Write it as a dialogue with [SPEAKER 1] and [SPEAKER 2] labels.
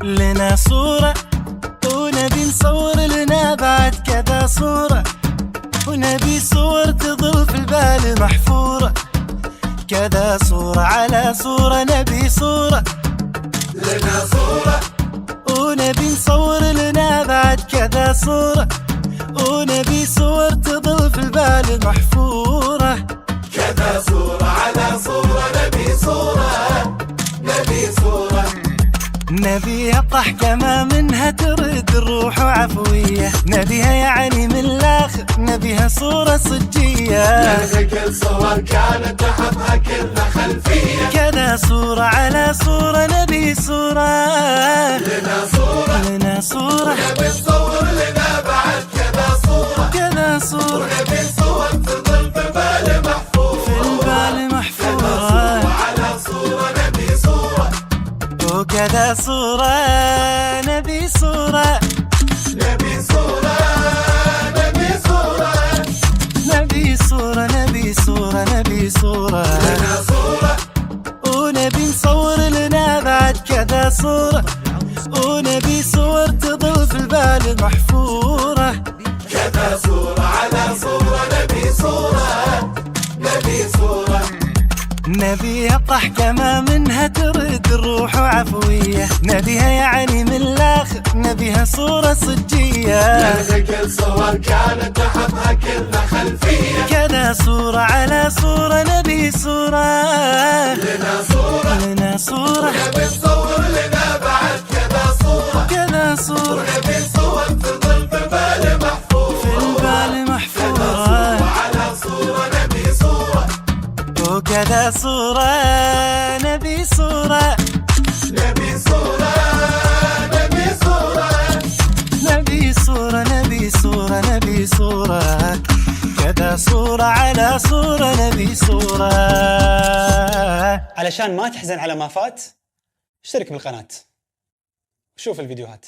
[SPEAKER 1] لنا صورة ونبي نصور لنا بعد كذا صورة، ونبي صور تظل في البال محفورة، كذا صورة على صورة نبي صورة
[SPEAKER 2] لنا صورة،
[SPEAKER 1] ونبي نصور لنا بعد كذا صورة، ونبي صور تظل في البال محفورة،
[SPEAKER 2] كذا صورة على صورة نبي صورة، نبي صورة.
[SPEAKER 1] نبيها الضحكة ما منها ترد الروح عفوية، نبيها يعني من الآخر نبيها صورة صجية،
[SPEAKER 2] كل صور كانت تحطها كلها خلفية،
[SPEAKER 1] كذا صورة على صورة نبي صورة
[SPEAKER 2] لنا صورة،
[SPEAKER 1] لنا صورة،
[SPEAKER 2] ونبي نصور لنا بعد كذا صورة،
[SPEAKER 1] كذا صورة
[SPEAKER 2] ونبي صور تظل في البال محفورة،
[SPEAKER 1] في البال محفورة،
[SPEAKER 2] على صورة نبي صورة،
[SPEAKER 1] وكذا صورة نبي صورة،
[SPEAKER 2] نبي صورة، نبي صورة،
[SPEAKER 1] نبي صورة، نبي صورة، نبي صورة،
[SPEAKER 2] لنا صورة،
[SPEAKER 1] ونبي نصور لنا بعد كذا صورة، ونبي صور تظل في البال محفورة،
[SPEAKER 2] كذا صورة على صورة نبي صورة، نبي صورة.
[SPEAKER 1] نبيها الضحكة ما منها ترد الروح عفوية، نبيها يعني من الآخر نبيها صورة صجية،
[SPEAKER 2] كل صور كانت تحطها كلها خلفية،
[SPEAKER 1] كذا صورة على صورة نبي صورة
[SPEAKER 2] لنا صورة،
[SPEAKER 1] لنا صورة،
[SPEAKER 2] ونبي نصور لنا بعد كذا صورة،
[SPEAKER 1] كذا صورة
[SPEAKER 2] ونبي صور تظل في البال محفورة،
[SPEAKER 1] في البال محفورة،
[SPEAKER 2] على صورة نبي صورة،
[SPEAKER 1] وكذا صورة نبي صورة،
[SPEAKER 2] نبي صورة، نبي صورة،
[SPEAKER 1] نبي صورة، نبي صورة، نبي صورة، كذا صورة على صورة نبي صورة.
[SPEAKER 3] علشان ما تحزن على ما فات اشترك بالقناة وشوف الفيديوهات.